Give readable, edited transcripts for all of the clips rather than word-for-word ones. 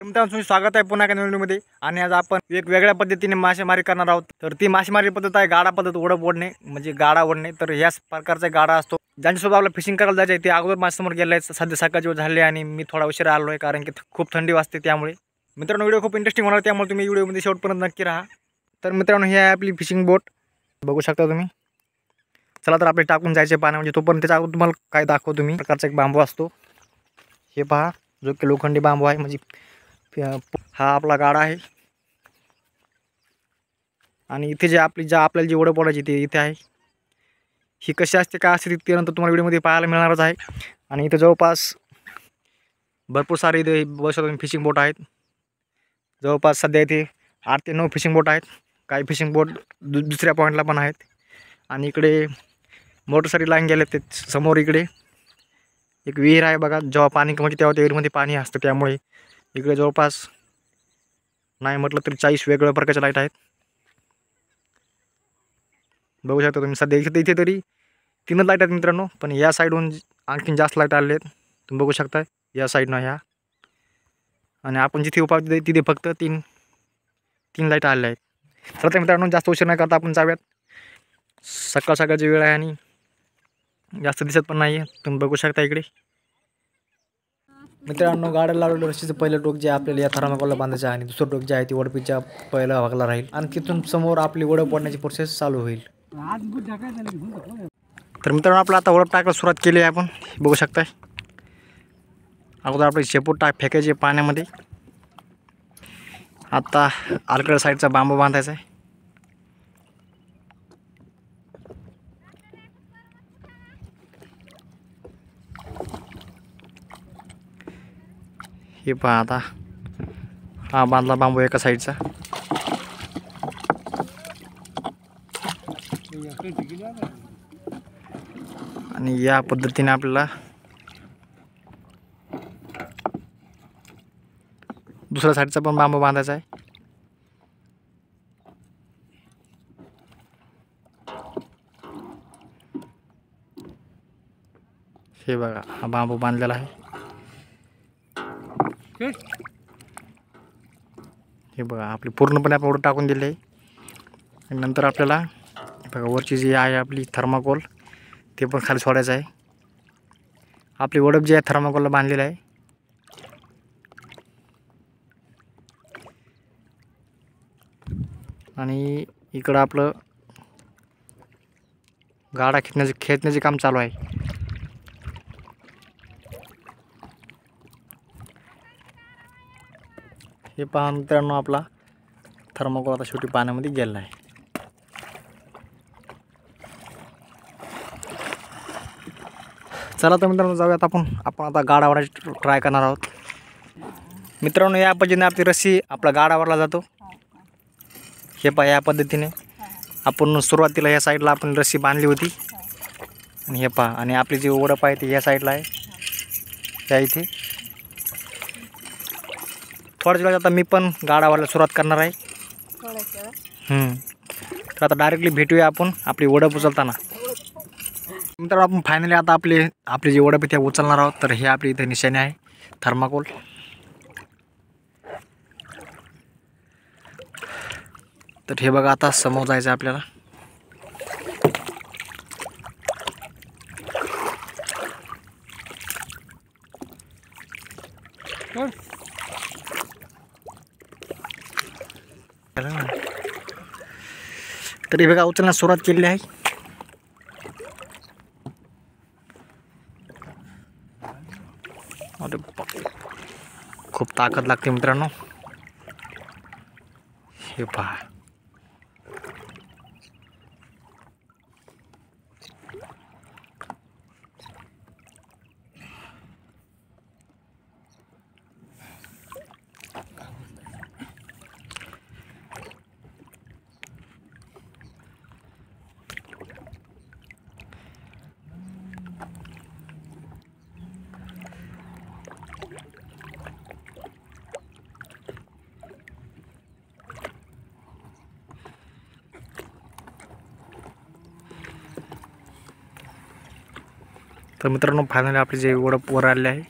तुमचं स्वागत आहे पुन्हा एका व्हिडिओमध्ये। आणि आज आपण एक वेगळ्या पद्धतीने मासेमारी करणार आहोत। तर ती मासेमारी पद्धत आहे गाडा पद्धत, ओढप ओढणे म्हणजे गाडा ओढणे। तर याच प्रकारचा गाडा असतो ज्यांच्यासोबत आपल्याला फिशिंग करायला जायचं आहे ते अगोदर माझ्यासमोर गेले आहेत। सध्या सकाळचे वेळ झाले आणि मी थोडा उशीर आलो आहे कारण की खूप थंडी वाजते त्यामुळे। मित्रांनो व्हिडिओ खूप इंटरेस्टिंग होणार त्यामुळे तुम्ही व्हिडिओमध्ये शेवटपर्यंत नक्की राहा। तर मित्रांनो ही आहे आपली फिशिंग बोट, बघू शकता तुम्ही। चला तर आपले टाकून जायचे पाणी म्हणजे तोपर्यंत त्याच्या अगोदर तुम्हाला काय दाखवतो मी। प्रकारचा एक बांबू असतो, हे पहा, जो की लोखंडी बांबू आहे। म्हणजे हा आपला गाडा आहे आणि इथे जे आपल्याला जी ओढप ओढायची ते इथे आहे। ही कशी असते काय असते ते नंतर तुम्हाला व्हिडिओमध्ये पाहायला मिळणारच आहे। आणि इथे जवळपास भरपूर सारे इथे बसवून फिशिंग बोट आहेत। जवळपास सध्या इथे 8 ते 9 फिशिंग बोट आहेत। काही फिशिंग बोट दुसऱ्या पॉईंटला पण आहेत। आणि इकडे मोटरसायकल लाईन गेले ते समोर इकडे एक विहीर आहे बघा। जेव्हा पाणी कमी होते तेव्हा त्या विहिरीमध्ये पाणी असतं, त्यामुळे इकडे जवळपास नाही म्हटलं तरी 40 वेगवेगळ्या प्रकारच्या लाईट आहेत, बघू शकता तुम्ही। सध्या इथे तरी 3 लाईट आहेत मित्रांनो, पण या साईडहून आणखीन जास्त लाईट आले आहेत, तुम्ही बघू शकता या साईडनं ह्या। आणि आपण जिथे उभा तिथे फक्त तीन लाईट आलेल्या आहेत। तर मित्रांनो जास्त उशीर न करता आपण जाऊयात। सकाळची वेळ आहे आणि जास्त दिसत पण नाही आहे, तुम्ही बघू शकता इकडे। मित्रांनो गाड्या लावलेलं रस्सीचं पहिलं टोक जे आपल्याला या थर्माकोलला बांधायचं आहे आणि दुसरं टोक जे आहे ती ओढपीच्या पहिल्या भागाला राहील आणि तिथून समोर आपली ओढप ओढण्याची प्रोसेस चालू होईल। तर मित्रांनो आपलं आता ओढप टाकायला सुरुवात केली आहे आपण, बघू शकताय। अगोदर आपले शेपूट फेकायचे पाण्यामध्ये। आता अलीकडे साईडचा बांबू बांधायचा आहे। हे पहा आता हा बांधला बांबू एका साईडचा। आणि या पद्धतीने आपल्याला दुसऱ्या साईडचा पण बांबू बांधायचा आहे। हे बघा हा बांबू बांधलेला आहे। हे बघा आपली पूर्णपणे आपण ओढप टाकून दिली आहे। आणि नंतर आपल्याला बघा वरची जी आहे आपली थर्माकोल ते पण खाली सोडायचं आहे। आपली ओढप जी आहे थर्माकोलला बांधलेली आहे। आणि इकडं आपलं गाडा खेचण्याचे काम चालू आहे। हे पहा मित्रांनो आपला थर्माकोल आता शेवटी पाण्यामध्ये गेलेला आहे। चला तर मित्रांनो जाऊयात आपण आता गाडा ओढायची ट्राय करणार आहोत। मित्रांनो या पद्धतीने आपली रस्सी आपला गाडा ओढला जातो। हे पहा या पद्धतीने आपण सुरुवातीला या साईडला आपण रस्सी बांधली होती। आणि हे पहा आणि आपली जी ओढप आहे ती या साईडला आहे, त्या इथे। थोड्याच वेळात आता मी पण गाडा ओढायला सुरुवात करणार आहे। तर आता डायरेक्टली भेटूया आपण आपली ओढप उचलताना। मित्रांनो आपण फायनली आता आपली जी ओढप इथे उचलणार आहोत। तर हे आपली इथे निशाणी आहे थर्माकोल। तर हे बघा आता समोर जायचं आपल्याला। तरी बघा उचलण्यास सुरुवात केली आहे। अरे खूप ताकद लागते मित्रांनो, हे पहा। तर मित्रांनो फायनली आपली जे ओढप वर आलेली आहे।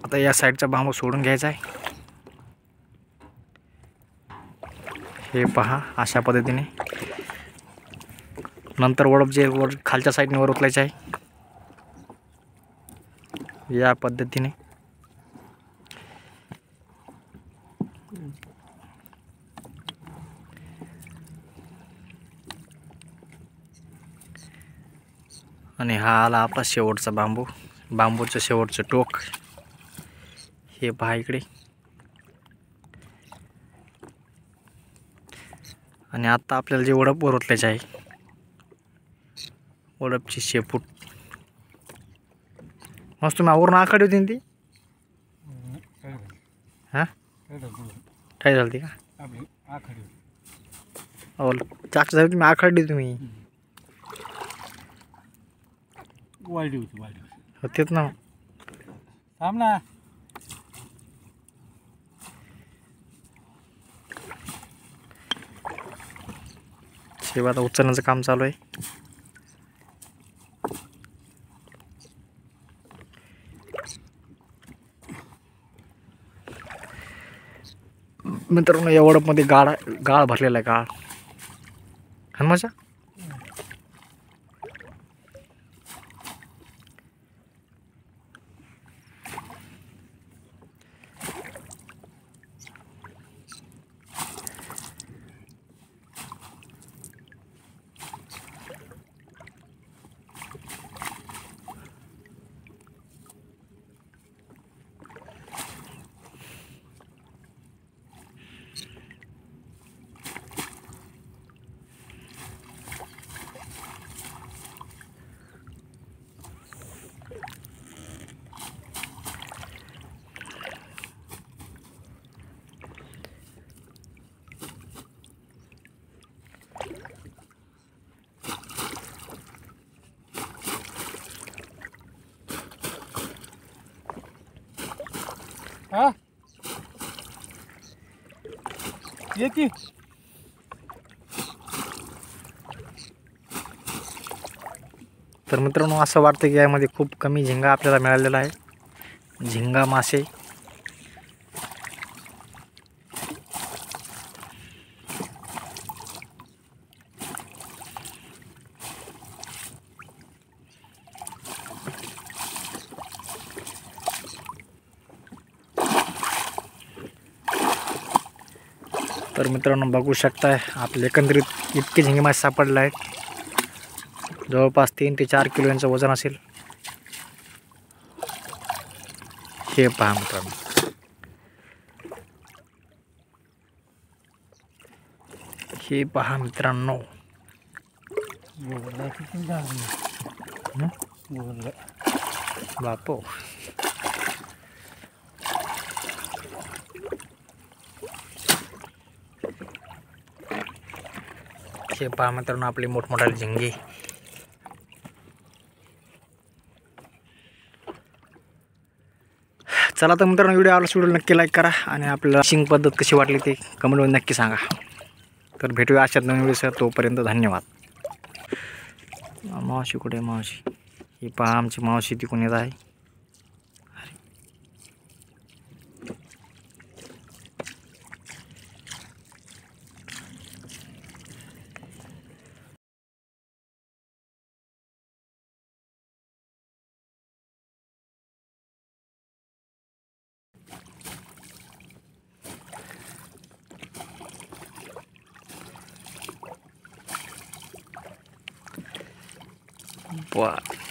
आता या साईडचा बांबू सोडून घ्यायचा आहे। हे पहा अशा पद्धतीने. नंतर वडप जे वर खालच्या साईडने वर उचलायचे आहे या पद्धतीने. आणि हा आला आपला शेवटचा बांबू. बांबूचं शेवटचं टोक हे पहा इकडे. आणि आता आपल्याला जे वडप वर उचलायचे आहे, वडपची शेपूट मस्त तुम्ही आवरून आखडी होती ती. हां काय झालं ती का अहो चाक झाली तुम्ही आखडली तुम्ही वाढली होती होतेच ना. थांब ना. शेव आता उचलण्याचं काम चालू आहे. मित्रांनो या वडपमध्ये गाळ भरलेला आहे. गाळ हा मजा. हा ये की. तर मित्रांनो असं वाटतं की यामध्ये खूप कमी झिंगा आपल्याला मिळालेला आहे. झिंगा मासे तर मित्रांनो बघू शकताय आपले एकंदरीत इतके झिंगे मासे सापडले आहेत. जवळपास 3 ते 4 किलो यांचं वजन असेल. हे पहा मित्रांनो. हे पहा मित्रांनो. बापो हे पहा मित्रांनो आपले मोठमोठाले झिंगे. चला तर मित्रांनो व्हिडिओ आवडला व्हिडिओ नक्की लाईक करा आणि आपल्याला फिशिंग पद्धत कशी वाटली ते कमेंटमध्ये नक्की सांगा. तर भेटूया अशाच नवीन व्हिडिओ. तोपर्यंत धन्यवाद. मावशी कुठे मावशी. ही पहा आमची मावशी तिकून येत आहे.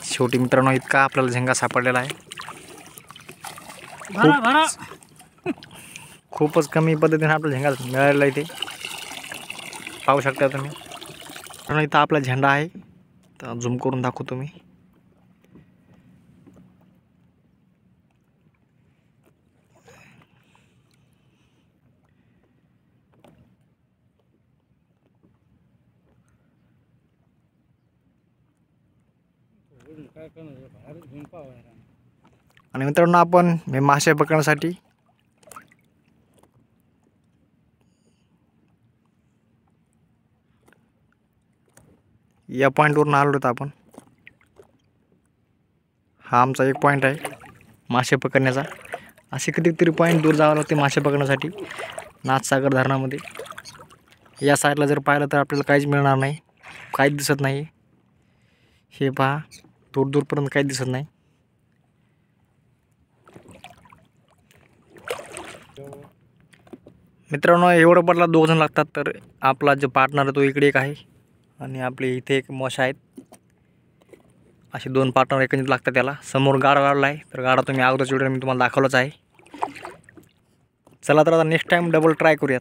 शेवटी मित्रांनो इतका आपल्याला झिंगा सापडलेला आहे. खूपच कमी पद्धतीने आपल्याला झिंगा मिळालेला आहे. ते पाहू शकता तुम्ही. इथं आपला झेंडा आहे. तर झूम करून दाखवतो मी. आणि मित्रांनो आपण हे मासे पकडण्यासाठी या पॉईंटवरून आलो होतो आपण. हा आमचा एक पॉईंट आहे मासे पकडण्याचा. असे कितीतरी पॉईंट दूर जावं लागते मासे पकडण्यासाठी नाथसागर धरणामध्ये. या साईडला जर पाहिलं तर आपल्याला काहीच मिळणार नाही, काहीच दिसत नाही. हे पहा, दूर दूरपर्यंत काहीच दिसत नाही. मित्रांनो, एवढं पडला 2 जण लागतात. तर आपला जो पार्टनर आहे तो इकडे एक आहे आणि आपले इथे एक मश आहेत. असे 2 पार्टनर एकंदरीत लागतात त्याला. समोर गाडा लावला आहे, तर गाडा तुम्ही अगोदरच्या व्हिडिओ मी तुम्हाला दाखवलाच आहे. चला तर आता नेक्स्ट टाइम डबल ट्राय करूयात.